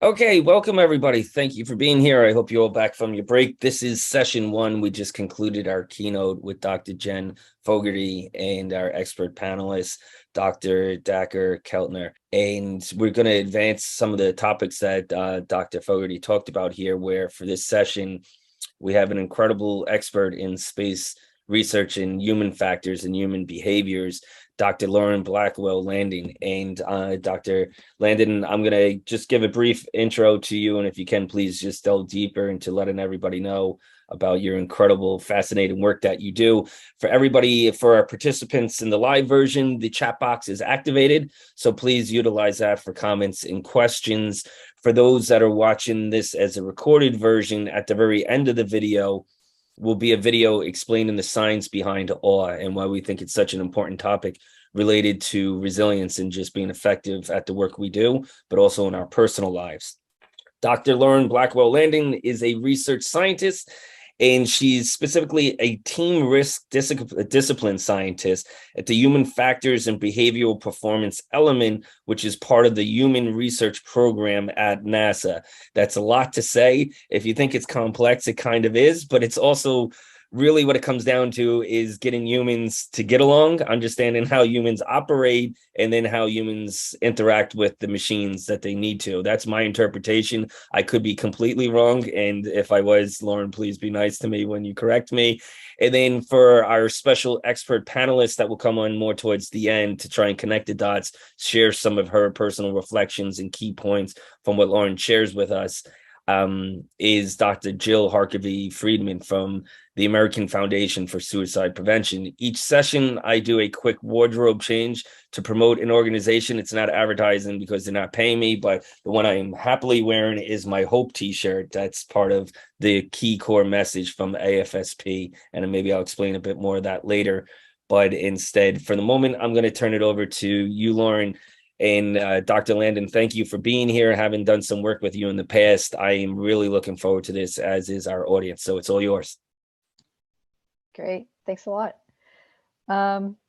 Okay, welcome everybody. Thank you for being here. I hope you're all back from your break. This is session one. We just concluded our keynote with Dr. Jen Fogarty and our expert panelists, Dr. Dacker Keltner. And we're going to advance some of the topics that Dr. Fogarty talked about here, where for this session, we have an incredible expert in space research and human factors and human behaviors, Dr. Lauren Blackwell Landing. And Dr. Landon, I'm going to just give a brief intro to you. And if you can, please just delve deeper into letting everybody know about your incredible, fascinating work that you do. For everybody, for our participants in the live version, the chat box is activated. So please utilize that for comments and questions. For those that are watching this as a recorded version, at the very end of the video will be a video explaining the science behind awe and why we think it's such an important topic related to resilience and just being effective at the work we do, but also in our personal lives. Dr. Lauren Blackwell Landing is a research scientist, and she's specifically a team risk discipline scientist at the human factors and behavioral performance element, which is part of the human research program at NASA. That's a lot to say. If you think it's complex, it kind of is, but it's also really what it comes down to is getting humans to get along, understanding how humans operate, and then how humans interact with the machines that they need to. That's my interpretation. I could be completely wrong. And if I was, Lauren, please be nice to me when you correct me. And then for our special expert panelists that will come on more towards the end to try and connect the dots, share some of her personal reflections and key points from what Lauren shares with us, is Dr. Jill Harkavy Friedman from the American Foundation for Suicide Prevention. Each session, I do a quick wardrobe change to promote an organization. It's not advertising because they're not paying me, but the one I am happily wearing is my Hope t-shirt. That's part of the key core message from AFSP, and maybe I'll explain a bit more of that later. But instead, for the moment, I'm going to turn it over to you, Lauren. And Dr. Landon, thank you for being here. Having done some work with you in the past, I am really looking forward to this, as is our audience. So it's all yours. Great. Thanks a lot.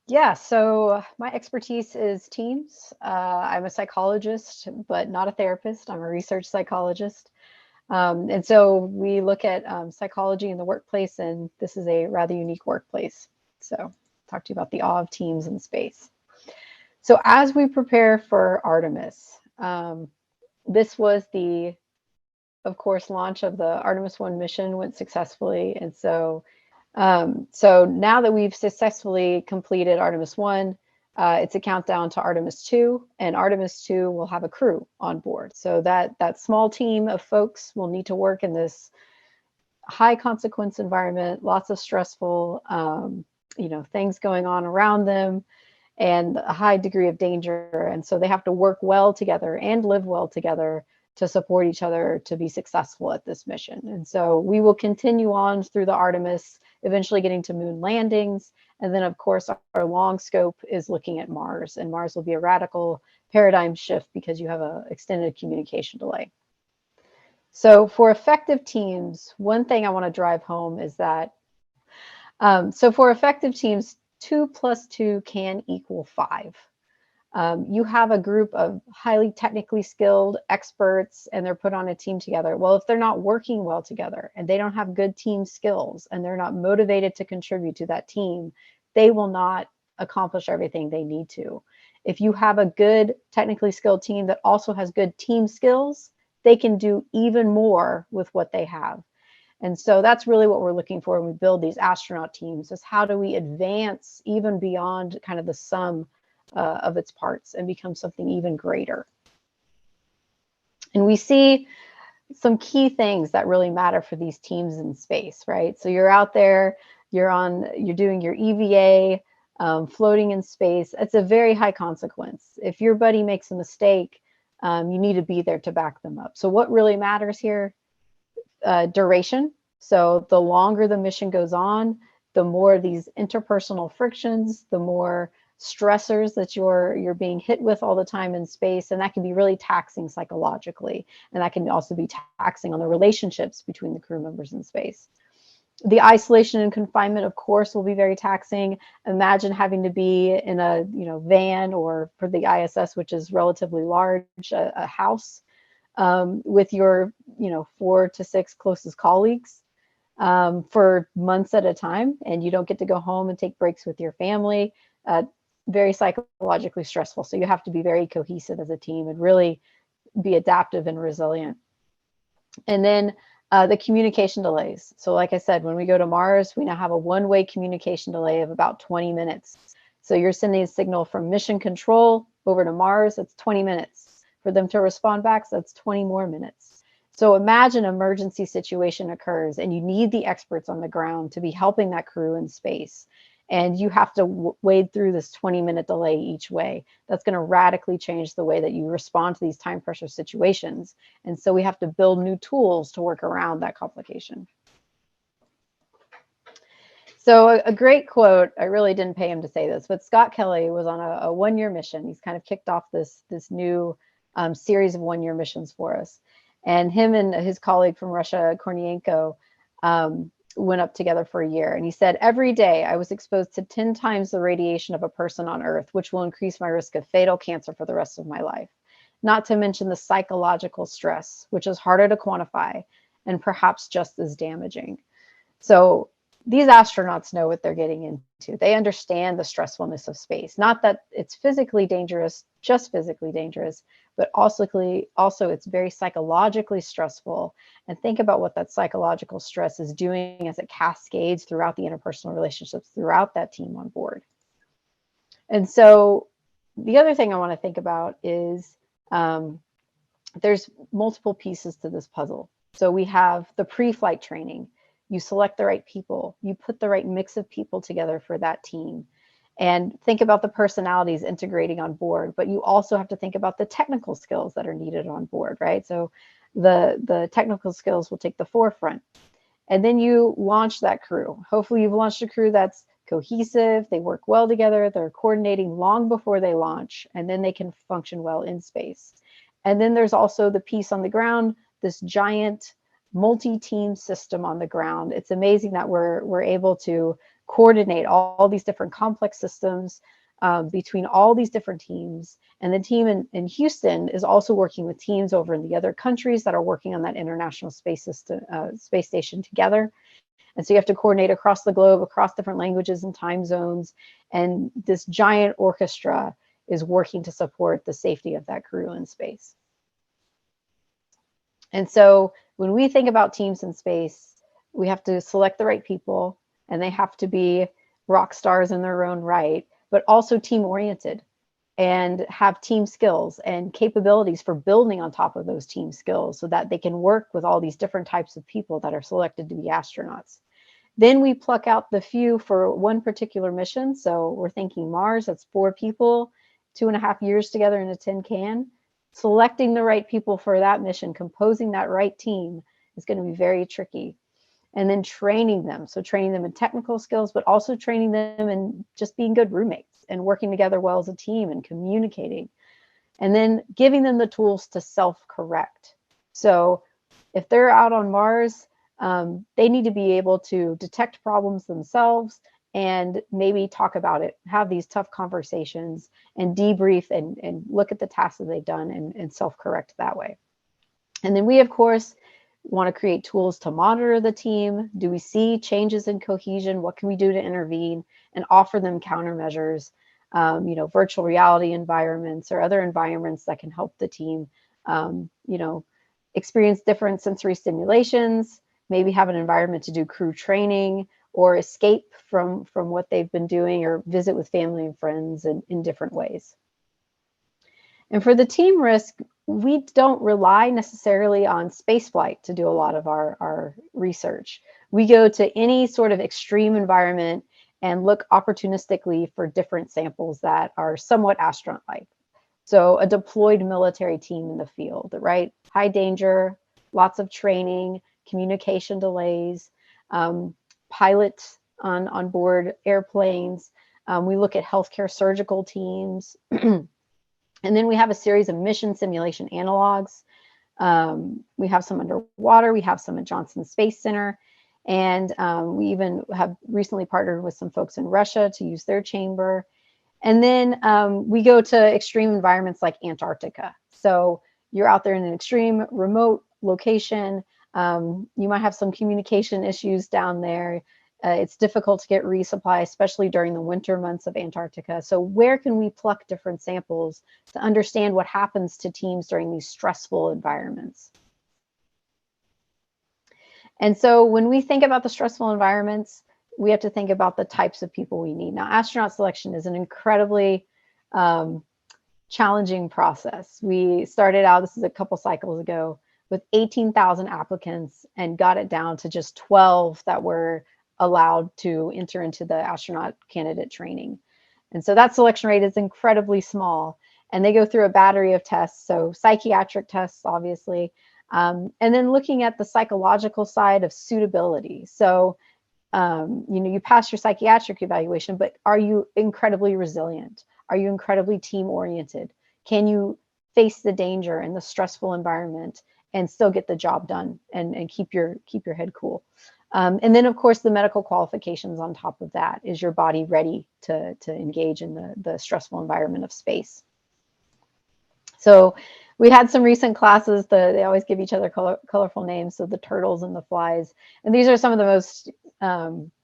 Yeah, so my expertise is teams. I'm a psychologist, but not a therapist. I'm a research psychologist. And so we look at psychology in the workplace, and this is a rather unique workplace. So I'll talk to you about the awe of teams in space. So as we prepare for Artemis, this was the, of course, launch of the Artemis 1 mission went successfully. And so now that we've successfully completed Artemis 1, it's a countdown to Artemis 2, and Artemis 2 will have a crew on board. So that small team of folks will need to work in this high consequence environment, lots of stressful, things going on around them, and a high degree of danger. And so they have to work well together and live well together to support each other to be successful at this mission. And so we will continue on through the Artemis, eventually getting to moon landings. And then, of course, our long scope is looking at Mars, and Mars will be a radical paradigm shift because you have an extended communication delay. So for effective teams, one thing I want to drive home is that, so for effective teams, 2 + 2 can equal 5. You have a group of highly technically skilled experts and they're put on a team together. Well, if they're not working well together and they don't have good team skills and they're not motivated to contribute to that team, they will not accomplish everything they need to. If you have a good technically skilled team that also has good team skills, they can do even more with what they have. And so that's really what we're looking for when we build these astronaut teams, is how do we advance even beyond kind of the sum of its parts and become something even greater. And we see some key things that really matter for these teams in space, right? So you're out there, you're doing your EVA, floating in space. It's a very high consequence. If your buddy makes a mistake, you need to be there to back them up. So what really matters here? Duration. So the longer the mission goes on, the more these interpersonal frictions, the more stressors that you're being hit with all the time in space, and that can be really taxing psychologically, and that can also be taxing on the relationships between the crew members in space. The isolation and confinement, of course, will be very taxing. Imagine having to be in a van, or for the ISS, which is relatively large, a house with your 4 to 6 closest colleagues for months at a time, and you don't get to go home and take breaks with your family. Very psychologically stressful. So you have to be very cohesive as a team and really be adaptive and resilient. And then the communication delays. So like I said, when we go to Mars, we now have a one-way communication delay of about 20 minutes. So you're sending a signal from mission control over to Mars, that's 20 minutes. For them to respond back, so that's 20 more minutes. So imagine an emergency situation occurs and you need the experts on the ground to be helping that crew in space. And you have to wade through this 20-minute delay each way. That's going to radically change the way that you respond to these time pressure situations. And so we have to build new tools to work around that complication. So a great quote, I really didn't pay him to say this, but Scott Kelly was on a one-year mission. He's kind of kicked off this new series of one-year missions for us. And him and his colleague from Russia, Kornienko, went up together for a year. And he said, every day I was exposed to 10 times the radiation of a person on Earth, which will increase my risk of fatal cancer for the rest of my life. Not to mention the psychological stress, which is harder to quantify and perhaps just as damaging. So these astronauts know what they're getting into. They understand the stressfulness of space. Not that it's physically dangerous, just physically dangerous, but also it's very psychologically stressful. And think about what that psychological stress is doing as it cascades throughout the interpersonal relationships throughout that team on board. And so the other thing I want to think about is there's multiple pieces to this puzzle. So we have the pre-flight training. You select the right people, you put the right mix of people together for that team, and think about the personalities integrating on board. But you also have to think about the technical skills that are needed on board, right? So the technical skills will take the forefront. And then you launch that crew. Hopefully you've launched a crew that's cohesive, they work well together, they're coordinating long before they launch, and then they can function well in space. And then there's also the piece on the ground, this giant multi-team system on the ground. It's amazing that we're able to coordinate all these different complex systems between all these different teams. And the team in Houston is also working with teams over in the other countries that are working on that International Space Station together. And so you have to coordinate across the globe, across different languages and time zones. And this giant orchestra is working to support the safety of that crew in space. And so when we think about teams in space, we have to select the right people, and they have to be rock stars in their own right, but also team oriented and have team skills and capabilities for building on top of those team skills so that they can work with all these different types of people that are selected to be astronauts. Then we pluck out the few for one particular mission. So we're thinking Mars, that's 4 people, 2.5 years together in a tin can. Selecting the right people for that mission, composing that right team is going to be very tricky. And then training them. So training them in technical skills, but also training them in just being good roommates and working together well as a team and communicating. And then giving them the tools to self-correct. So if they're out on Mars, they need to be able to detect problems themselves and maybe talk about it, have these tough conversations and debrief and look at the tasks that they've done and self-correct that way. And then we, of course, want to create tools to monitor the team. Do we see changes in cohesion? What can we do to intervene and offer them countermeasures? Virtual reality environments or other environments that can help the team, experience different sensory stimulations, maybe have an environment to do crew training or escape from what they've been doing or visit with family and friends in different ways. And for the team risk, we don't rely necessarily on spaceflight to do a lot of our research. We go to any sort of extreme environment and look opportunistically for different samples that are somewhat astronaut-like. So a deployed military team in the field, right? High danger, lots of training, communication delays, pilots on board airplanes. We look at healthcare surgical teams. And then we have a series of mission simulation analogs. We have some underwater, we have some at Johnson Space Center. And we even have recently partnered with some folks in Russia to use their chamber. And then we go to extreme environments like Antarctica. So you're out there in an extreme remote location. You might have some communication issues down there. It's difficult to get resupply, especially during the winter months of Antarctica. So where can we pluck different samples to understand what happens to teams during these stressful environments? And so when we think about the stressful environments, we have to think about the types of people we need. Now, astronaut selection is an incredibly challenging process. We started out, this is a couple cycles ago, with 18,000 applicants and got it down to just 12 that were allowed to enter into the astronaut candidate training. And so that selection rate is incredibly small. And they go through a battery of tests. So psychiatric tests, obviously, and then looking at the psychological side of suitability. So, you pass your psychiatric evaluation, but are you incredibly resilient? Are you incredibly team oriented? Can you face the danger and the stressful environment and still get the job done and keep your head cool? And then, of course, the medical qualifications on top of that. Is your body ready to engage in the stressful environment of space? So we had some recent classes. They always give each other colorful names. So the turtles and the flies. And these are some of the most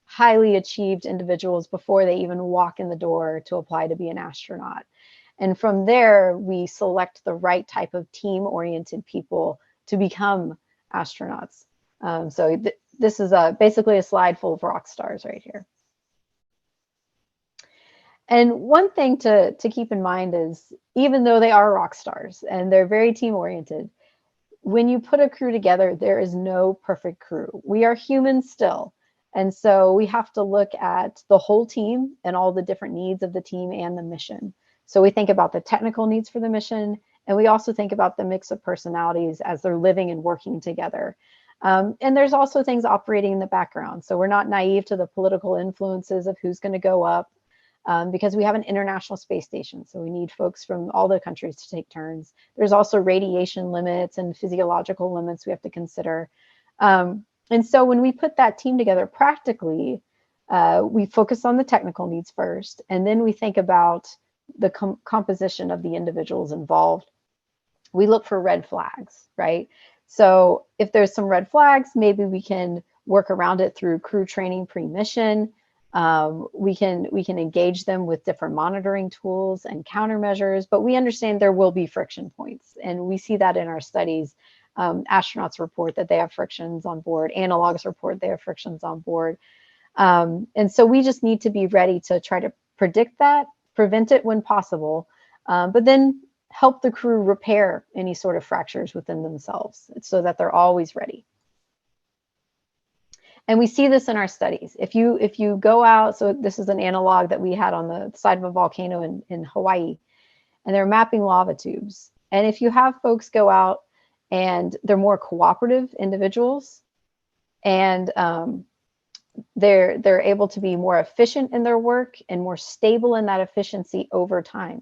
highly achieved individuals before they even walk in the door to apply to be an astronaut. And from there, we select the right type of team-oriented people to become astronauts. So this is basically a slide full of rock stars right here. And one thing to keep in mind is, even though they are rock stars and they're very team oriented, when you put a crew together, there is no perfect crew. We are humans still. And so we have to look at the whole team and all the different needs of the team and the mission. So we think about the technical needs for the mission, and we also think about the mix of personalities as they're living and working together. And there's also things operating in the background. So we're not naive to the political influences of who's going to go up. Because we have an international space station. So we need folks from all the countries to take turns. There's also radiation limits and physiological limits we have to consider. And so when we put that team together practically, we focus on the technical needs first, and then we think about the composition of the individuals involved. We look for red flags, right? So if there's some red flags, maybe we can work around it through crew training pre-mission. We can engage them with different monitoring tools and countermeasures, but we understand there will be friction points. And we see that in our studies. Astronauts report that they have frictions on board. Analogs report they have frictions on board. And so we just need to be ready to try to predict that, prevent it when possible, but then help the crew repair any sort of fractures within themselves so that they're always ready. And we see this in our studies. If you go out, so this is an analog that we had on the side of a volcano in Hawaii, and they're mapping lava tubes. And if you have folks go out and they're more cooperative individuals, and they're able to be more efficient in their work and more stable in that efficiency over time.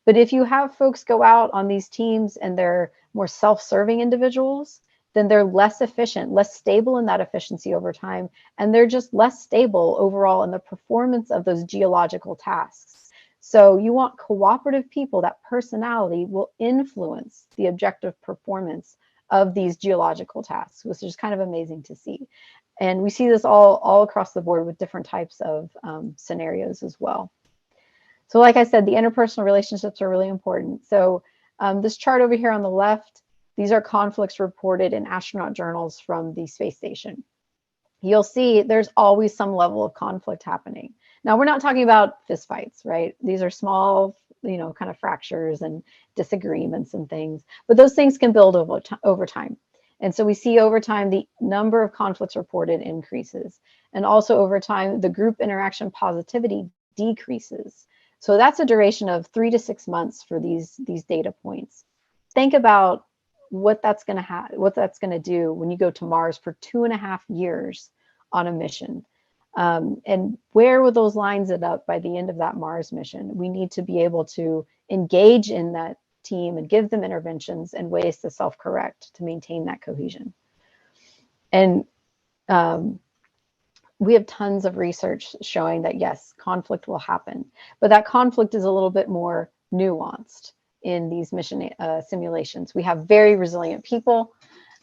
But if you have folks go out on these teams and they're more self-serving individuals, then they're less efficient, less stable in that efficiency over time, and they're just less stable overall in the performance of those geological tasks. So you want cooperative people. That personality will influence the objective performance of these geological tasks, which is kind of amazing to see. And we see this all across the board with different types of scenarios as well. So like I said, the interpersonal relationships are really important. So this chart over here on the left, these are conflicts reported in astronaut journals from the space station. You'll see there's always some level of conflict happening. Now, we're not talking about fistfights, right? These are small, kind of fractures and disagreements and things, but those things can build over time. And so we see over time, the number of conflicts reported increases. And also over time, the group interaction positivity decreases. So that's a duration of 3 to 6 months for these data points. Think about what that's going to do when you go to Mars for 2.5 years on a mission. And where will those lines end up by the end of that Mars mission? We need to be able to engage in that team and give them interventions and ways to self-correct to maintain that cohesion. And we have tons of research showing that yes, conflict will happen, but that conflict is a little bit more nuanced in these mission simulations. We have very resilient people,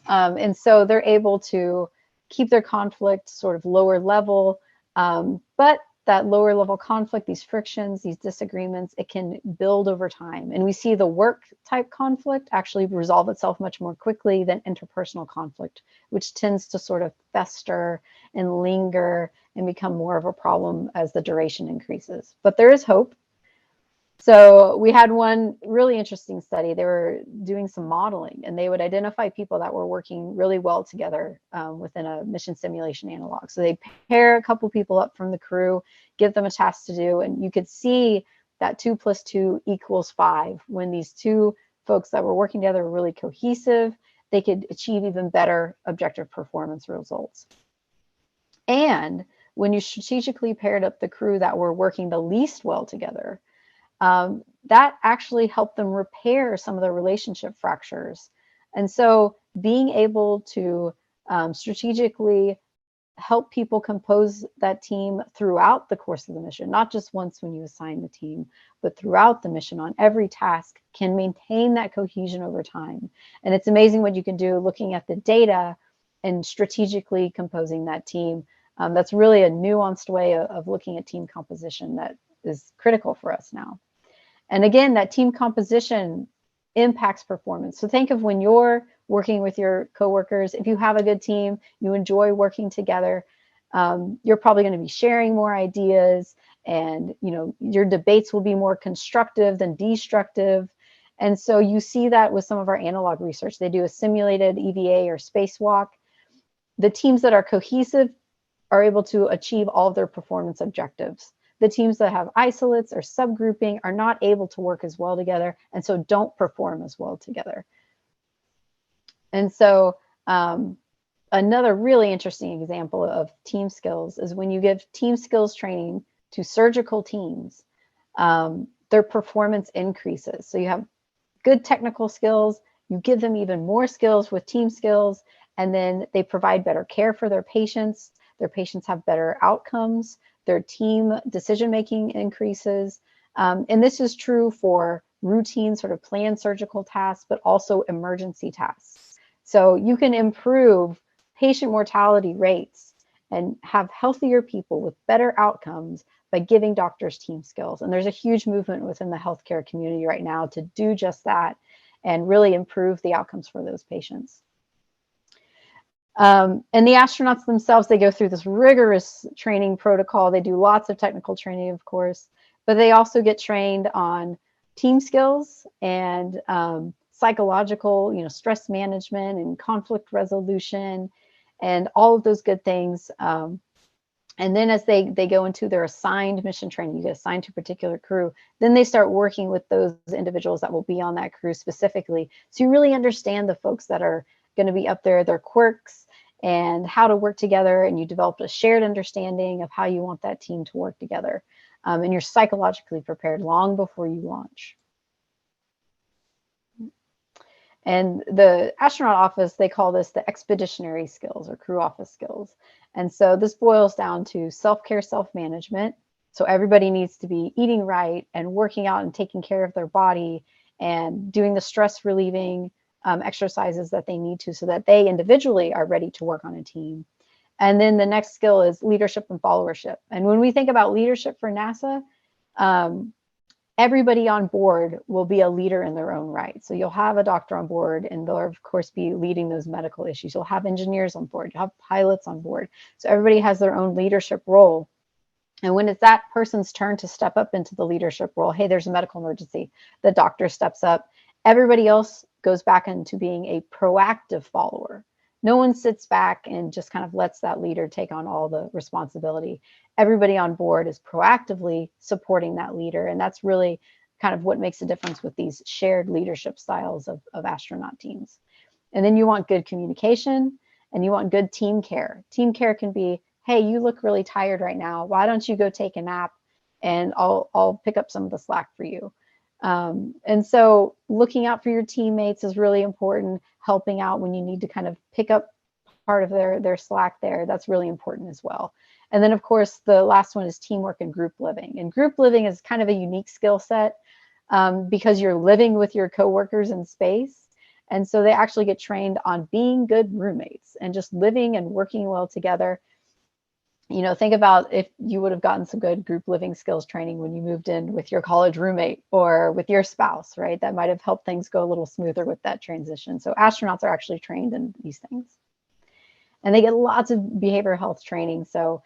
and so they're able to keep their conflict sort of lower level, but that lower level conflict, these frictions, these disagreements, it can build over time. And we see the work type conflict actually resolve itself much more quickly than interpersonal conflict, which tends to sort of fester and linger and become more of a problem as the duration increases. But there is hope. So we had one really interesting study. They were doing some modeling, and they would identify people that were working really well together within a mission simulation analog. So they pair a couple people up from the crew, give them a task to do, and you could see that 2 + 2 = 5. When these two folks that were working together were really cohesive, they could achieve even better objective performance results. And when you strategically paired up the crew that were working the least well together, that actually helped them repair some of the relationship fractures. And so being able to strategically help people compose that team throughout the course of the mission, not just once when you assign the team, but throughout the mission on every task, can maintain that cohesion over time. And it's amazing what you can do looking at the data and strategically composing that team. That's really a nuanced way of looking at team composition that is critical for us now. And again, that team composition impacts performance. So think of when you're working with your coworkers, if you have a good team, you enjoy working together, you're probably going to be sharing more ideas, and your debates will be more constructive than destructive. And so you see that with some of our analog research. They do a simulated EVA or spacewalk. The teams that are cohesive are able to achieve all of their performance objectives. The teams that have isolates or subgrouping are not able to work as well together, and so don't perform as well together. And so another really interesting example of team skills is when you give team skills training to surgical teams, their performance increases. So you have good technical skills, you give them even more skills with team skills, and then they provide better care for their patients. Their patients have better outcomes. Their team decision-making increases. And this is true for routine sort of planned surgical tasks, but also emergency tasks. So you can improve patient mortality rates and have healthier people with better outcomes by giving doctors team skills. And there's a huge movement within the healthcare community right now to do just that and really improve the outcomes for those patients. And the astronauts themselves, they go through this rigorous training protocol. They do lots of technical training, of course, but they also get trained on team skills and psychological, stress management and conflict resolution and all of those good things. And then as they go into their assigned mission training, you get assigned to a particular crew, then they start working with those individuals that will be on that crew specifically. So you really understand the folks that are going to be up there, their quirks, and how to work together, and you develop a shared understanding of how you want that team to work together. And you're psychologically prepared long before you launch. And the astronaut office, they call this the expeditionary skills or crew office skills. And so this boils down to self-care, self-management. So everybody needs to be eating right and working out and taking care of their body and doing the stress relieving exercises that they need to so that they individually are ready to work on a team. And then the next skill is leadership and followership. And when we think about leadership for NASA, everybody on board will be a leader in their own right. So you'll have a doctor on board, and they'll, of course, be leading those medical issues. You'll have engineers on board. You'll have pilots on board. So everybody has their own leadership role. And when it's that person's turn to step up into the leadership role, hey, there's a medical emergency, the doctor steps up. Everybody else goes back into being a proactive follower. No one sits back and just kind of lets that leader take on all the responsibility. Everybody on board is proactively supporting that leader. And that's really kind of what makes a difference with these shared leadership styles of astronaut teams. And then you want good communication and you want good team care. Team care can be, hey, you look really tired right now. Why don't you go take a nap and I'll pick up some of the slack for you. And so looking out for your teammates is really important. Helping out when you need to kind of pick up part of their slack there, that's really important as well. And then, of course, the last one is teamwork and group living. And group living is kind of a unique skill set because you're living with your coworkers in space. And so they actually get trained on being good roommates and just living and working well together. You know, think about if you would have gotten some good group living skills training when you moved in with your college roommate or with your spouse, right? That might have helped things go a little smoother with that transition. So astronauts are actually trained in these things. And they get lots of behavioral health training. So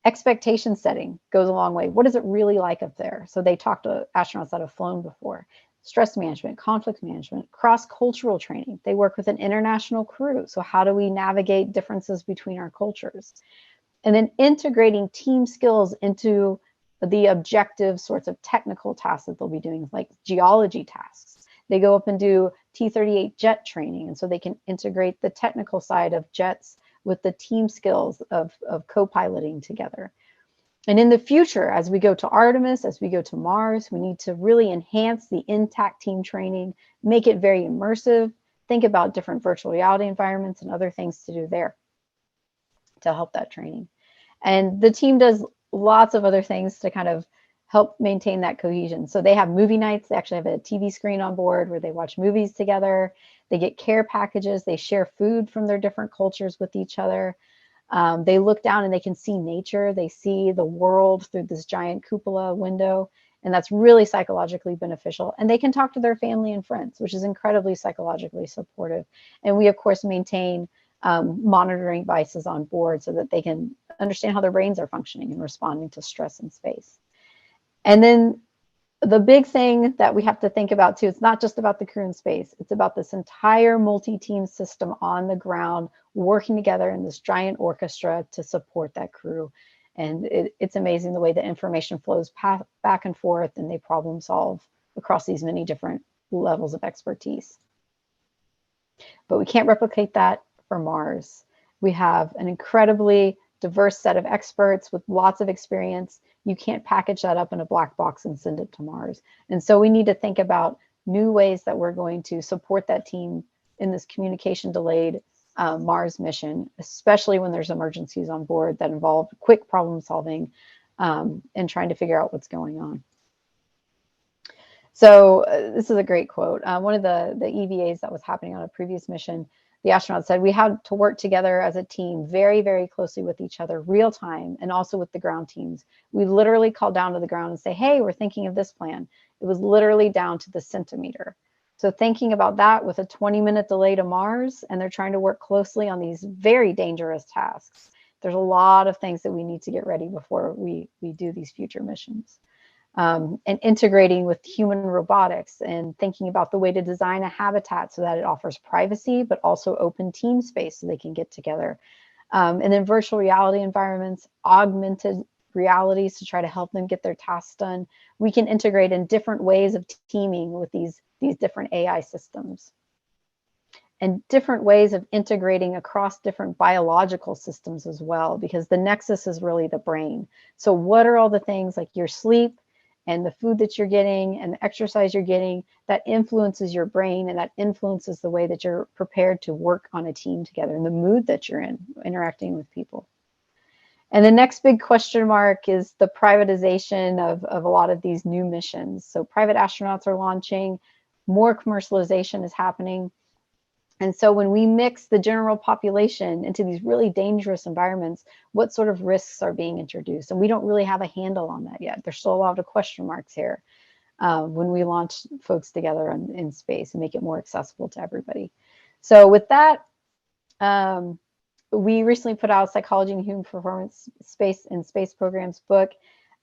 expectation setting goes a long way. What is it really like up there? So they talk to astronauts that have flown before. Stress management, conflict management, cross-cultural training. They work with an international crew. So how do we navigate differences between our cultures? And then integrating team skills into the objective sorts of technical tasks that they'll be doing, like geology tasks. They go up and do T-38 jet training, and so they can integrate the technical side of jets with the team skills of co-piloting together. And in the future, as we go to Artemis, as we go to Mars, we need to really enhance the intact team training, make it very immersive, think about different virtual reality environments and other things to do there to help that training. And the team does lots of other things to kind of help maintain that cohesion. So they have movie nights. They actually have a TV screen on board where they watch movies together. They get care packages. They share food from their different cultures with each other. They look down and they can see nature. They see the world through this giant cupola window. And that's really psychologically beneficial. And they can talk to their family and friends, which is incredibly psychologically supportive. And we, of course, maintain monitoring devices on board so that they can understand how their brains are functioning and responding to stress in space. And then the big thing that we have to think about too, it's not just about the crew in space, it's about this entire multi-team system on the ground working together in this giant orchestra to support that crew. And it's amazing the way the information flows back and forth, and they problem solve across these many different levels of expertise. But we can't replicate that for Mars. We have an incredibly diverse set of experts with lots of experience. You can't package that up in a black box and send it to Mars. And so we need to think about new ways that we're going to support that team in this communication delayed Mars mission, especially when there's emergencies on board that involve quick problem solving and trying to figure out what's going on. So this is a great quote. One of the EVAs that was happening on a previous mission, the astronaut said, we had to work together as a team very, very closely with each other, real time, and also with the ground teams. We literally called down to the ground and say, hey, we're thinking of this plan. It was literally down to the centimeter. So thinking about that with a 20-minute delay to Mars, and they're trying to work closely on these very dangerous tasks. There's a lot of things that we need to get ready before we do these future missions. And integrating with human robotics and thinking about the way to design a habitat so that it offers privacy, but also open team space so they can get together. And then virtual reality environments, augmented realities to try to help them get their tasks done. We can integrate in different ways of teaming with these different AI systems. And different ways of integrating across different biological systems as well, because the nexus is really the brain. So what are all the things like your sleep, and the food that you're getting and the exercise you're getting that influences your brain, and that influences the way that you're prepared to work on a team together and the mood that you're in interacting with people. And the next big question mark is the privatization of a lot of these new missions. So private astronauts are launching, more commercialization is happening. And so when we mix the general population into these really dangerous environments, what sort of risks are being introduced? And we don't really have a handle on that yet. There's still a lot of question marks here when we launch folks together in space and make it more accessible to everybody. So with that, we recently put out Psychology and Human Performance Space and Space Programs book.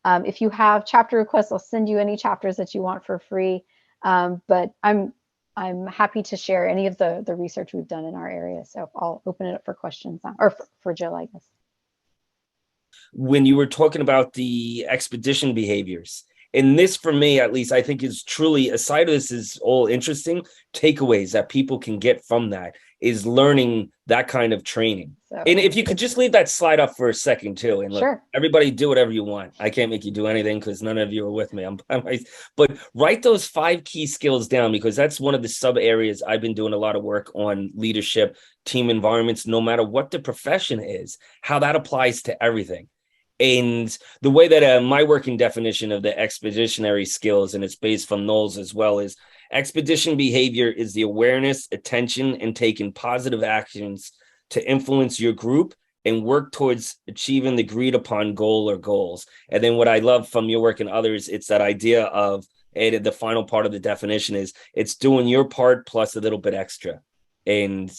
If you have chapter requests, I'll send you any chapters that you want for free. But I'm happy to share any of the research we've done in our area. So I'll open it up for questions now, or for Jill, I guess. When you were talking about the expedition behaviors, and this for me, at least, I think is truly, aside of this is all interesting, takeaways that people can get from that is learning that kind of training. So And if you could just leave that slide up for a second too, and look, sure. everybody do whatever you want. I can't make you do anything because none of you are with me. But write those 5 key skills down, because that's one of the sub areas I've been doing a lot of work on: leadership, team environments, no matter what the profession is, how that applies to everything. And the way that my working definition of the expeditionary skills, and it's based from Knowles as well, is expedition behavior is the awareness, attention, and taking positive actions to influence your group and work towards achieving the agreed upon goal or goals. And then what I love from your work and others, it's that idea of, and the final part of the definition is, it's doing your part plus a little bit extra. And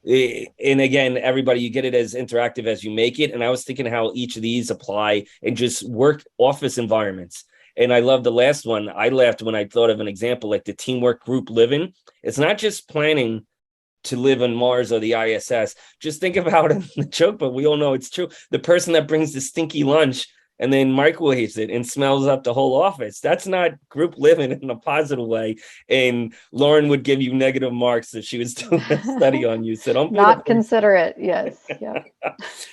again, everybody, you get it as interactive as you make it. And I was thinking how each of these apply in just work office environments. And I love the last one. I laughed when I thought of an example like the teamwork group living. It's not just planning to live on Mars or the ISS. Just think about it, the joke, but we all know it's true. The person that brings the stinky lunch and then microwaves it and smells up the whole office, that's not group living in a positive way. And Lauren would give you negative marks if she was doing a study on you. So don't be Not considerate. Yes. Yeah.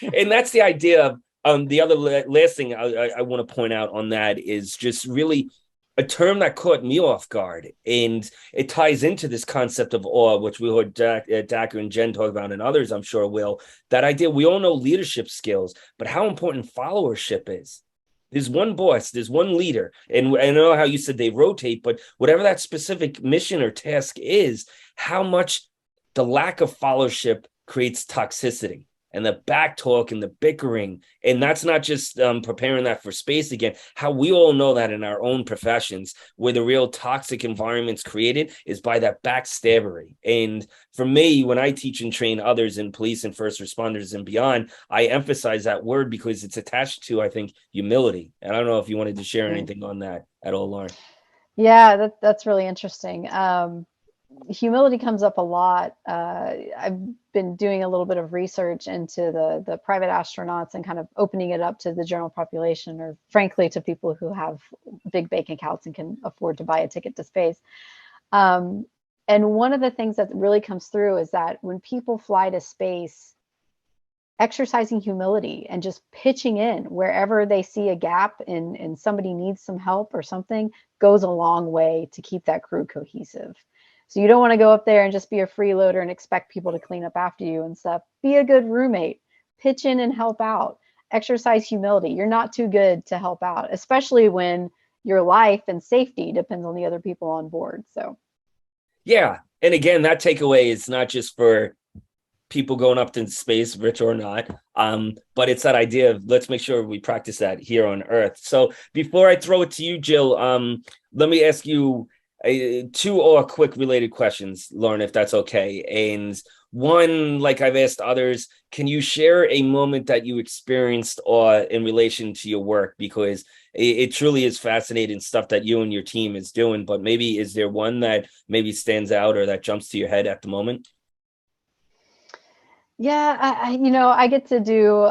And that's the idea of the other last thing I want to point out on that is just really a term that caught me off guard, and it ties into this concept of awe, which we heard Dacker and Jen talk about, and others I'm sure will. That idea, we all know leadership skills, but how important followership is. There's one boss, there's one leader, and I know how you said they rotate, but whatever that specific mission or task is, how much the lack of followership creates toxicity and the back talk and the bickering. And that's not just preparing that for space again. How we all know that in our own professions, where the real toxic environment's created is by that backstabbery. And for me, when I teach and train others in police and first responders and beyond, I emphasize that word because it's attached to, I think, humility. And I don't know if you wanted to share anything on that at all, Lauren. Yeah, that's really interesting. Humility comes up a lot. I've been doing a little bit of research into the private astronauts and kind of opening it up to the general population, or frankly to people who have big bank accounts and can afford to buy a ticket to space. And one of the things that really comes through is that when people fly to space, exercising humility and just pitching in wherever they see a gap and somebody needs some help or something goes a long way to keep that crew cohesive. So you don't want to go up there and just be a freeloader and expect people to clean up after you and stuff. Be a good roommate, pitch in and help out, exercise humility. You're not too good to help out, especially when your life and safety depends on the other people on board. So, yeah. And again, that takeaway is not just for people going up to space, rich or not, but it's that idea of let's make sure we practice that here on Earth. So before I throw it to you, Jill, let me ask you 2 or quick related questions, Lauren, if that's okay. And one, like I've asked others, can you share a moment that you experienced in relation to your work? Because it truly is fascinating stuff that you and your team is doing, but maybe is there one that maybe stands out or that jumps to your head at the moment? yeah, I get to do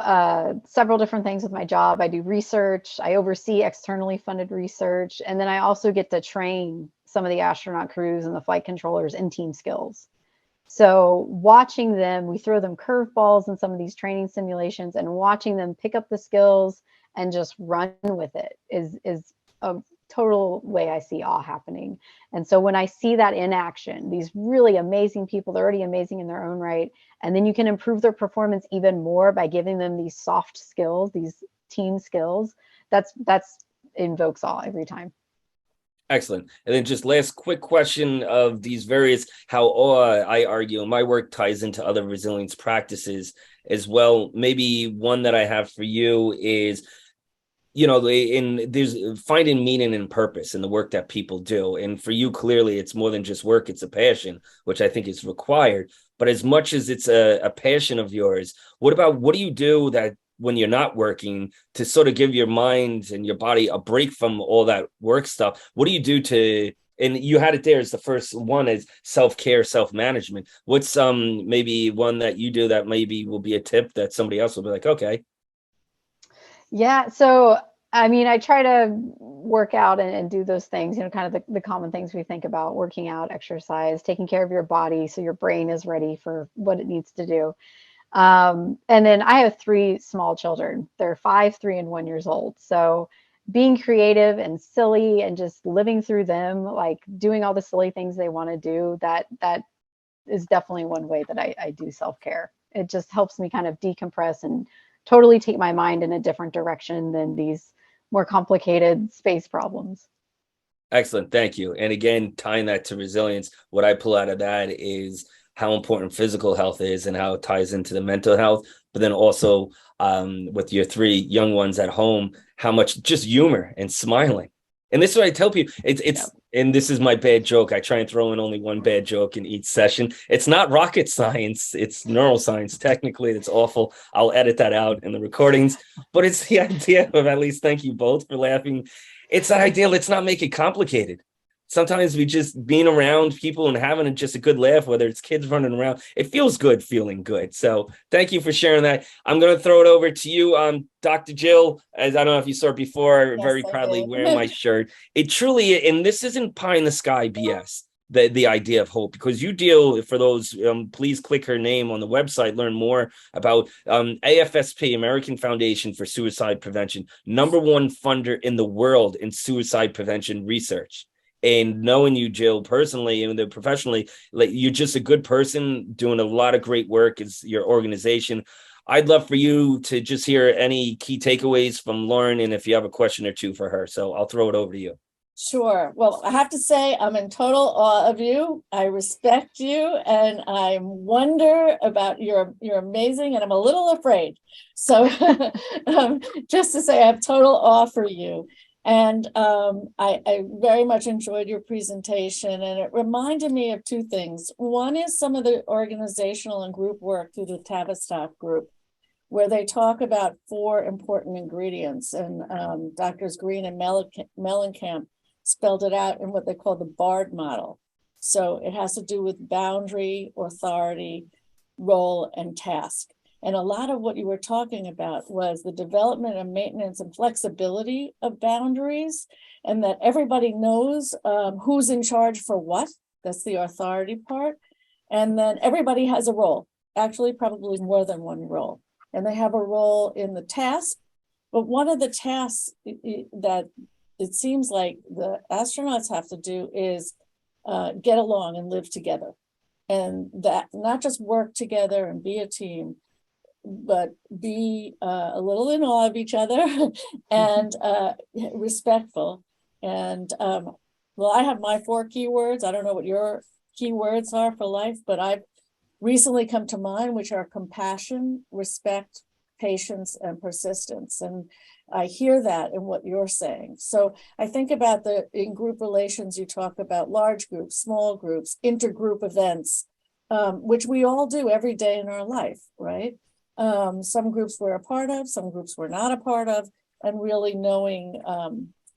several different things with my job. I do research, I oversee externally funded research, and then I also get to train some of the astronaut crews and the flight controllers in team skills. So watching them, we throw them curveballs in some of these training simulations, and watching them pick up the skills and just run with it is a total way I see awe happening. And so when I see that in action, these really amazing people, they're already amazing in their own right, and then you can improve their performance even more by giving them these soft skills, these team skills. That's invokes awe every time. Excellent. And then just last quick question of these various, how I argue my work ties into other resilience practices as well. Maybe one that I have for you is, there's finding meaning and purpose in the work that people do. And for you, clearly, it's more than just work, it's a passion, which I think is required. But as much as it's a passion of yours, what do you do that when you're not working to sort of give your mind and your body a break from all that work stuff? What do you do and you had it there as the first one is self-care, self-management. What's maybe one that you do that maybe will be a tip that somebody else will be like, okay. Yeah, so I mean, I try to work out and do those things, kind of the common things we think about: working out, exercise, taking care of your body so your brain is ready for what it needs to do. And then I have three small children. They're 5, 3, and 1 years old. So being creative and silly and just living through them, like doing all the silly things they want to do, that is definitely one way that I do self-care. It just helps me kind of decompress and totally take my mind in a different direction than these more complicated space problems. Excellent. Thank you. And again, tying that to resilience, what I pull out of that is how important physical health is and how it ties into the mental health. But then also with your three young ones at home, how much just humor and smiling. And this is what I tell people. It's and this is my bad joke. I try and throw in only one bad joke in each session. It's not rocket science. It's neuroscience. Technically, it's awful. I'll edit that out in the recordings. But it's the idea of, at least thank you both for laughing. It's that idea. Let's not make it complicated. Sometimes we just being around people and having just a good laugh, whether it's kids running around, it feels good feeling good. So thank you for sharing that. I'm going to throw it over to you, Dr. Jill. As I don't know if you saw it before, Yes, very I proudly did. wearing my shirt. It truly, and this isn't pie in the sky BS. The idea of hope, because you deal, for those, please click her name on the website, learn more about AFSP, American Foundation for Suicide Prevention, #1 funder in the world in suicide prevention research. And knowing you, Jill, personally and professionally, like, you're just a good person doing a lot of great work as your organization. I'd love for you to just hear any key takeaways from Lauren, and if you have a question or two for her. So I'll throw it over to you. Sure. Well, I have to say I'm in total awe of you. I respect you, and I wonder about you're amazing, and I'm a little afraid. So just to say, I have total awe for you. And I very much enjoyed your presentation, and it reminded me of two things. One is some of the organizational and group work through the Tavistock group, where they talk about 4 important ingredients, and Doctors Green and Mellencamp spelled it out in what they call the BARD model. So it has to do with boundary, authority, role, and task. And a lot of what you were talking about was the development and maintenance and flexibility of boundaries, and that everybody knows who's in charge for what. That's the authority part. And then everybody has a role, actually probably more than one role. And they have a role in the task. But one of the tasks that it seems like the astronauts have to do is get along and live together. And that not just work together and be a team, but be a little in awe of each other and respectful. And well, I have my 4 keywords. I don't know what your keywords are for life, but I've recently come to mind, which are compassion, respect, patience, and persistence. And I hear that in what you're saying. So I think about in group relations, you talk about large groups, small groups, intergroup events, which we all do every day in our life, right? Some groups we're a part of, some groups we're not a part of, and really knowing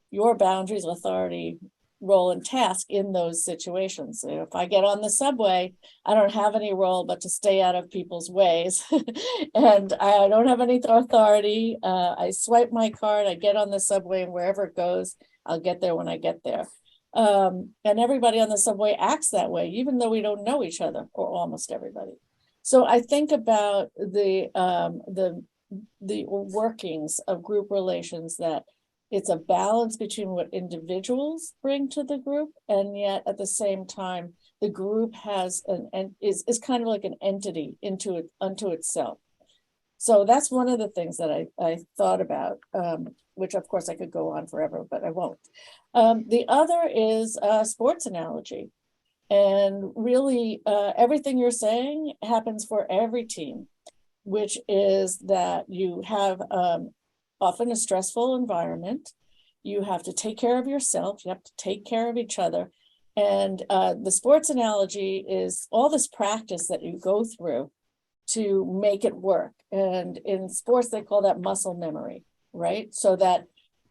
your boundaries, authority, role, and task in those situations. So if I get on the subway, I don't have any role but to stay out of people's ways. And I don't have any authority. I swipe my card, I get on the subway, and wherever it goes, I'll get there when I get there. And everybody on the subway acts that way, even though we don't know each other, or almost everybody. So I think about the workings of group relations, that it's a balance between what individuals bring to the group, and yet at the same time, the group has is kind of like an entity unto itself. So that's one of the things that I thought about, which of course I could go on forever, but I won't. The other is a sports analogy. And really, everything you're saying happens for every team, which is that you have often a stressful environment. You have to take care of yourself. You have to take care of each other. And the sports analogy is all this practice that you go through to make it work. And in sports, they call that muscle memory, right? So that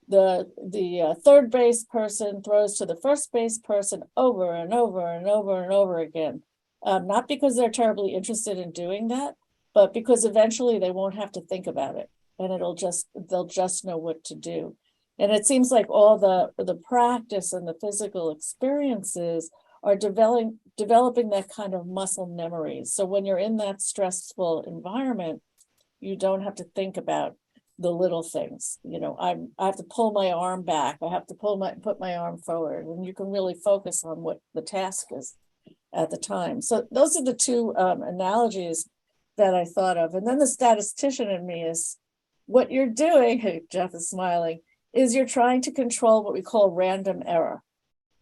the third base person throws to the first base person over and over and over and over again. Not because they're terribly interested in doing that, but because eventually they won't have to think about it, and they'll just know what to do. And it seems like all the practice and the physical experiences are developing that kind of muscle memories. So when you're in that stressful environment, you don't have to think about the little things. I have to pull my arm back. I have to put my arm forward, and you can really focus on what the task is at the time. So those are the two analogies that I thought of. And then the statistician in me is, what you're doing, hey, Jeff is smiling, is you're trying to control what we call random error,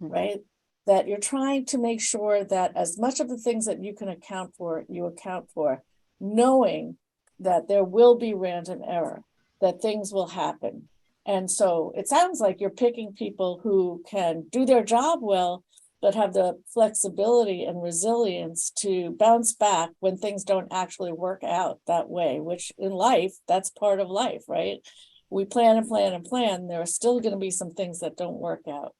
right? That you're trying to make sure that as much of the things that you can account for, you account for, knowing that there will be random error, that things will happen. And so it sounds like you're picking people who can do their job well, but have the flexibility and resilience to bounce back when things don't actually work out that way, which in life, that's part of life, right? We plan and plan and plan. There are still going to be some things that don't work out.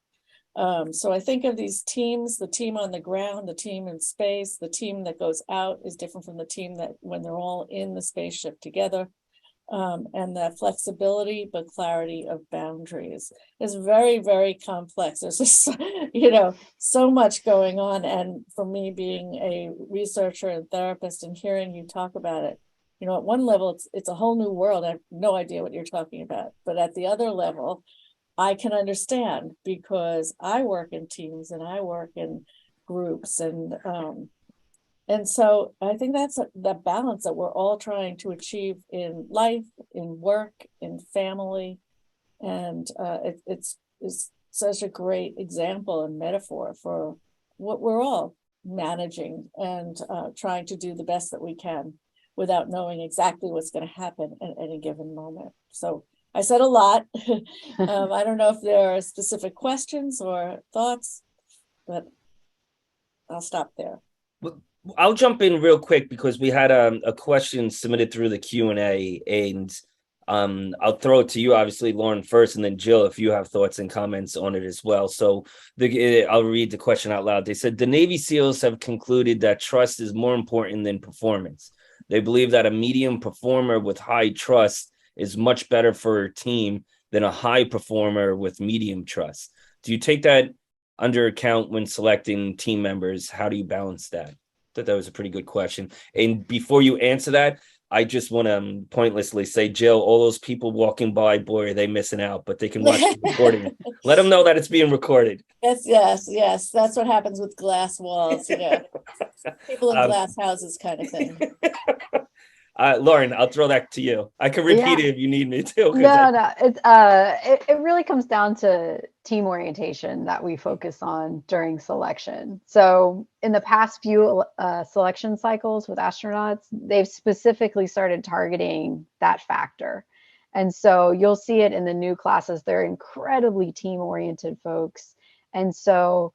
So I think of these teams, the team on the ground, the team in space, the team that goes out is different from the team that when they're all in the spaceship together. And that flexibility, but clarity of boundaries is very, very complex. There's just, so much going on. And for me, being a researcher and therapist and hearing you talk about it, at one level, it's a whole new world. I have no idea what you're talking about. But at the other level, I can understand because I work in teams and I work in groups, and so I think that's the balance that we're all trying to achieve in life, in work, in family. And it's such a great example and metaphor for what we're all managing and trying to do the best that we can without knowing exactly what's going to happen at any given moment. So I said a lot. I don't know if there are specific questions or thoughts, but I'll stop there. I'll jump in real quick because we had a question submitted through the Q&A, and I'll throw it to you, obviously, Lauren, first, and then Jill, if you have thoughts and comments on it as well. So I'll read the question out loud. They said, the Navy SEALs have concluded that trust is more important than performance. They believe that a medium performer with high trust is much better for a team than a high performer with medium trust. Do you take that under account when selecting team members? How do you balance that? That was a pretty good question. And before you answer that, I just want to pointlessly say, Jill, all those people walking by, boy, are they missing out, but they can watch the recording. Let them know that it's being recorded. Yes. That's what happens with glass walls, people in glass houses kind of thing. Lauren, I'll throw that to you. I can repeat it if you need me to. No. It really comes down to team orientation that we focus on during selection. So in the past few selection cycles with astronauts, they've specifically started targeting that factor. And so you'll see it in the new classes. They're incredibly team-oriented folks. And so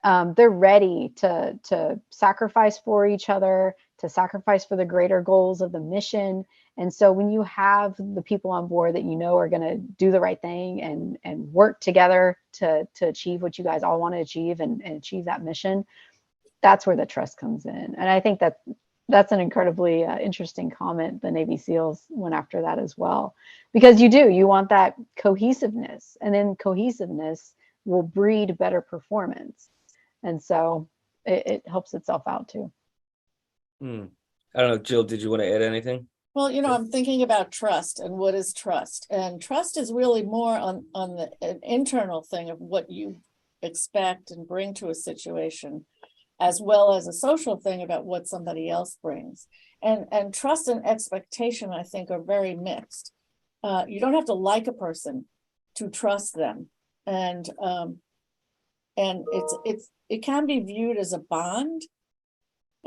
they're ready to sacrifice for each other, to sacrifice for the greater goals of the mission. And so when you have the people on board that are going to do the right thing and work together to achieve what you guys all want to achieve and achieve that mission, that's where the trust comes in. And I think that's an incredibly interesting comment. The Navy SEALs went after that as well, because you want that cohesiveness, and then cohesiveness will breed better performance. And so it helps itself out too. I don't know, Jill, did you want to add anything? Well, I'm thinking about trust and what is trust. And trust is really more on an internal thing of what you expect and bring to a situation, as well as a social thing about what somebody else brings. And trust and expectation, I think, are very mixed. You don't have to like a person to trust them. And it can be viewed as a bond.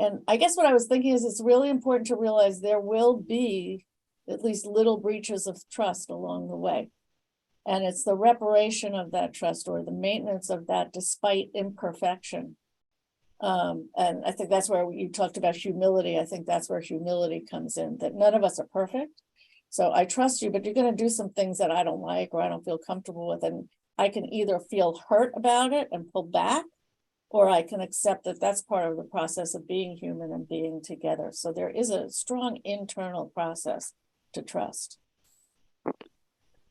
And I guess what I was thinking is it's really important to realize there will be at least little breaches of trust along the way. And it's the reparation of that trust or the maintenance of that despite imperfection. And I think that's where you talked about humility. I think that's where humility comes in, that none of us are perfect. So I trust you, but you're going to do some things that I don't like or I don't feel comfortable with. And I can either feel hurt about it and pull back, or I can accept that that's part of the process of being human and being together. So there is a strong internal process to trust.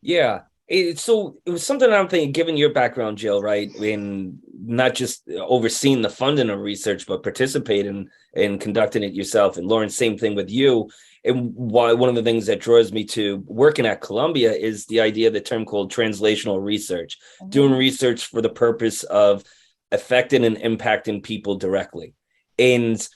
Yeah. it was something I'm thinking, given your background, Jill, right? In not just overseeing the funding of research, but participating and conducting it yourself. And Lauren, same thing with you. And why one of the things that draws me to working at Columbia is the idea of the term called translational research, doing research for the purpose of affecting and impacting people directly. And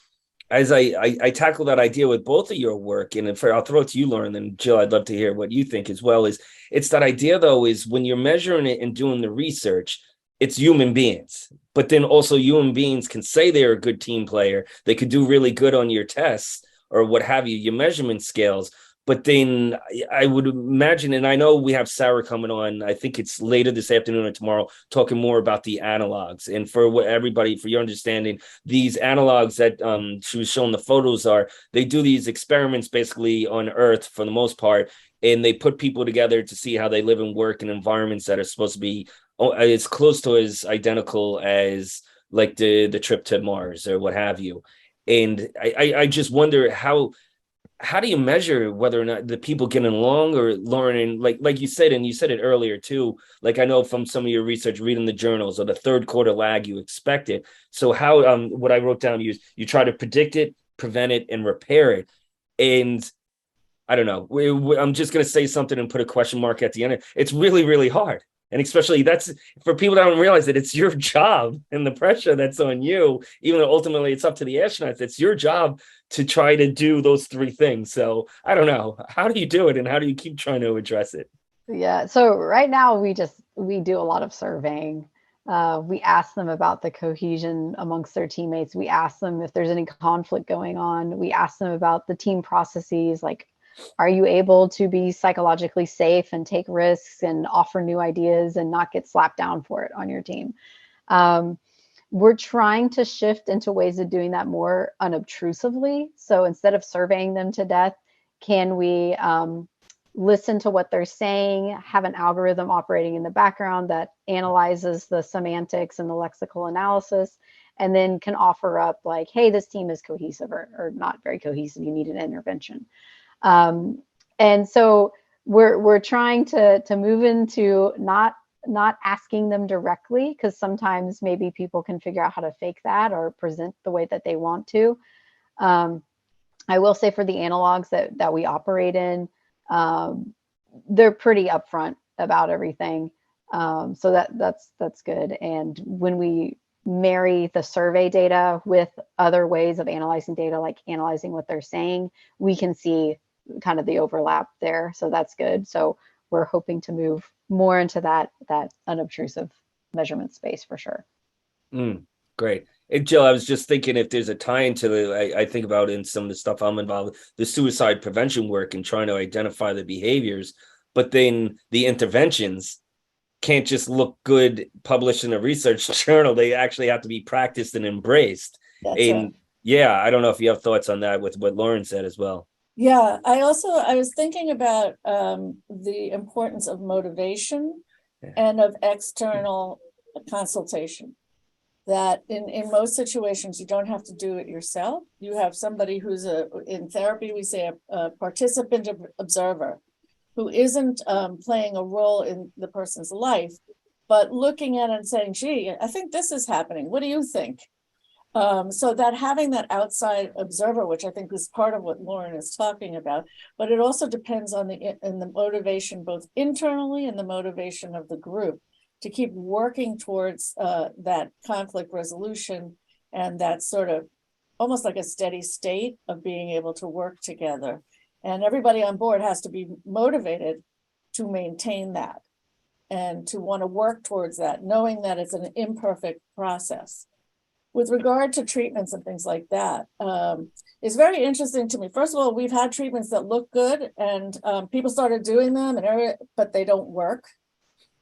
as I tackle that idea with both of your work, and I'll throw it to you, Lauren, and Jill, I'd love to hear what you think as well, is it's that idea, though, is when you're measuring it and doing the research, it's human beings. But then also human beings can say they're a good team player. They could do really good on your tests or what have you, your measurement scales. But then I would imagine, and I know we have Sarah coming on, I think it's later this afternoon or tomorrow, talking more about the analogs. And for what everybody, for your understanding, these analogs that she was showing the photos are, they do these experiments basically on Earth for the most part, and they put people together to see how they live and work in environments that are supposed to be as close to as identical as like the trip to Mars or what have you. And I just wonder how do you measure whether or not the people getting along or learning, like you said, and you said it earlier too, like I know from some of your research reading the journals, or the third quarter lag you expected. So how what I wrote down, you try to predict it, prevent it, and repair it. And I don't know, I'm just going to say something and put a question mark at the end. It's really, really hard. And especially that's for people that don't realize that it's your job and the pressure that's on you, even though ultimately it's up to the astronauts. It's your job to try to do those three things. So I don't know. How do you do it, and how do you keep trying to address it? Yeah. So right now we do a lot of surveying. We ask them about the cohesion amongst their teammates. We ask them if there's any conflict going on. We ask them about the team processes, like, are you able to be psychologically safe and take risks and offer new ideas and not get slapped down for it on your team? We're trying to shift into ways of doing that more unobtrusively. So instead of surveying them to death, can we listen to what they're saying, have an algorithm operating in the background that analyzes the semantics and the lexical analysis, and then can offer up like, hey, this team is cohesive or not very cohesive, you need an intervention. And so we're trying to move into not asking them directly, because sometimes maybe people can figure out how to fake that or present the way that they want to. I will say for the analogs that we operate in, they're pretty upfront about everything. So that's good. And when we marry the survey data with other ways of analyzing data, like analyzing what they're saying, we can see kind of the overlap there. So that's good. So we're hoping to move more into that unobtrusive measurement space for sure. Great. And Jill, I was just thinking if there's a tie into I think about in some of the stuff I'm involved with, the suicide prevention work and trying to identify the behaviors, but then the interventions can't just look good published in a research journal. They actually have to be practiced and embraced. That's and right. Yeah, I don't know if you have thoughts on that with what Lauren said as well. Yeah, I was thinking about the importance of motivation and of external consultation. That in most situations, you don't have to do it yourself. You have somebody who's in therapy, we say a participant observer, who isn't playing a role in the person's life, but looking at it and saying, gee, I think this is happening. What do you think? So that having that outside observer, which I think is part of what Lauren is talking about, but it also depends on the motivation, both internally and the motivation of the group, to keep working towards that conflict resolution and that sort of almost like a steady state of being able to work together. And everybody on board has to be motivated to maintain that and to want to work towards that, knowing that it's an imperfect process. With regard to treatments and things like that, it's very interesting to me. First of all, we've had treatments that look good and people started doing them, but they don't work.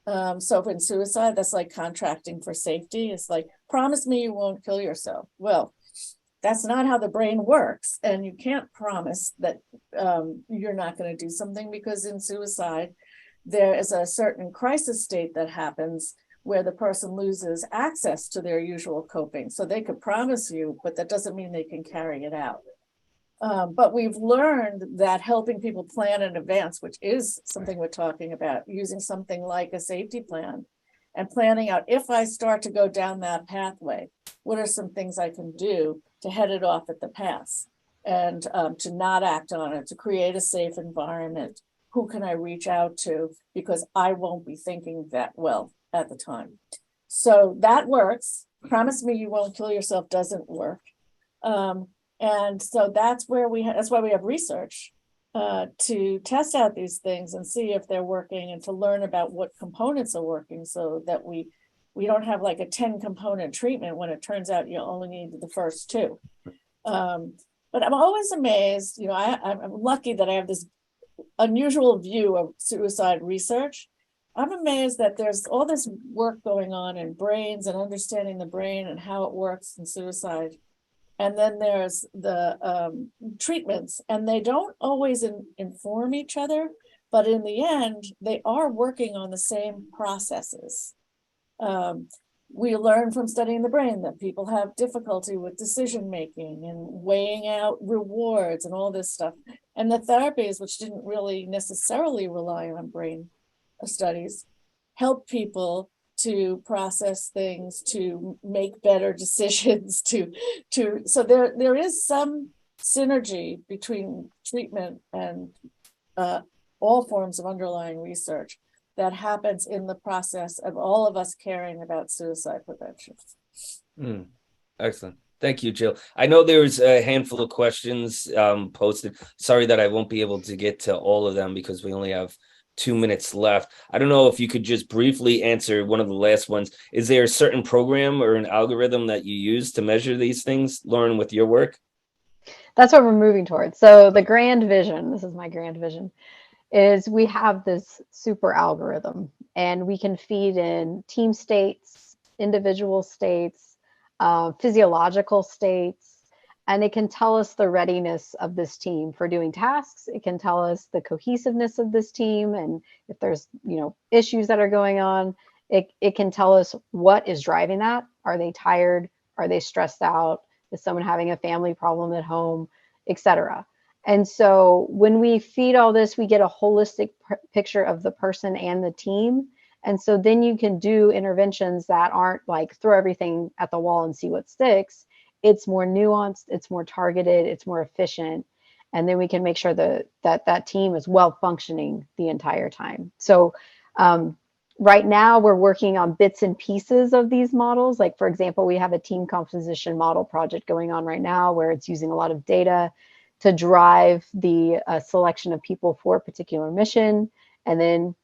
So in suicide, that's like contracting for safety. It's like, promise me you won't kill yourself. Well, that's not how the brain works. And you can't promise that you're not going to do something, because in suicide, there is a certain crisis state that happens where the person loses access to their usual coping. So they could promise you, but that doesn't mean they can carry it out. But we've learned that helping people plan in advance, which is something we're talking about, using something like a safety plan and planning out, if I start to go down that pathway, what are some things I can do to head it off at the pass and to not act on it, to create a safe environment? Who can I reach out to? Because I won't be thinking that well at the time. So that works. Promise me you won't kill yourself doesn't work. And so that's where that's why we have research to test out these things and see if they're working and to learn about what components are working so that we don't have like a 10 component treatment when it turns out you only need the first two. But I'm always amazed, you know, I'm lucky that I have this unusual view of suicide research. I'm amazed that there's all this work going on in brains and understanding the brain and how it works in suicide. And then there's the treatments, and they don't always inform each other, but in the end, they are working on the same processes. We learn from studying the brain that people have difficulty with decision making and weighing out rewards and all this stuff. And the therapies, which didn't really necessarily rely on brain studies, help people to process things, to make better decisions, so there is some synergy between treatment and all forms of underlying research that happens in the process of all of us caring about suicide prevention. Excellent. Thank you, Jill. I know there's a handful of questions posted. Sorry that I won't be able to get to all of them because we only have 2 minutes left. I don't know if you could just briefly answer one of the last ones. Is there a certain program or an algorithm that you use to measure these things, Lauren, with your work? That's what we're moving towards. So the grand vision, this is my grand vision, is we have this super algorithm and we can feed in team states, individual states, physiological states, and it can tell us the readiness of this team for doing tasks. It can tell us the cohesiveness of this team, and if there's, you know, issues that are going on, it can tell us what is driving that. Are they tired? Are they stressed out? Is someone having a family problem at home, etc.? And so when we feed all this, we get a holistic picture of the person and the team. And so then you can do interventions that aren't like throw everything at the wall and see what sticks. It's more nuanced, it's more targeted, it's more efficient. And then we can make sure that team is well functioning the entire time. So right now we're working on bits and pieces of these models. Like, for example, we have a team composition model project going on right now where it's using a lot of data to drive the selection of people for a particular mission, and then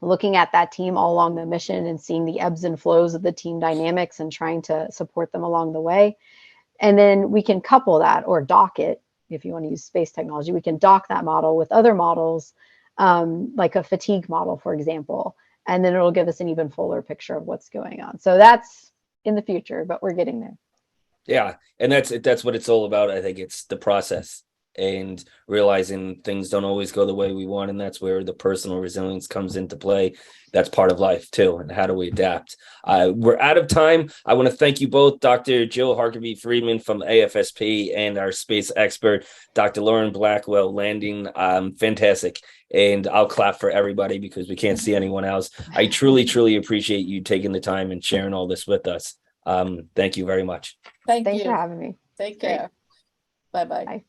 looking at that team all along the mission and seeing the ebbs and flows of the team dynamics and trying to support them along the way. And then we can couple that or dock it, if you want to use space technology, we can dock that model with other models, like a fatigue model, for example, and then it'll give us an even fuller picture of what's going on. So that's in the future, but we're getting there. Yeah, and that's what it's all about. I think it's the process and realizing things don't always go the way we want, and that's where the personal resilience comes into play. That's part of life too, and how do we adapt? We're out of time. I want to thank you both, Dr. Jill Harkavy-Friedman from AFSP and our space expert, Dr. Lauren Blackwell Landing. Fantastic. And I'll clap for everybody because we can't see anyone else. I truly, truly appreciate you taking the time and sharing all this with us. Thank you very much. Thanks for having me. Take care. Bye-bye. Bye.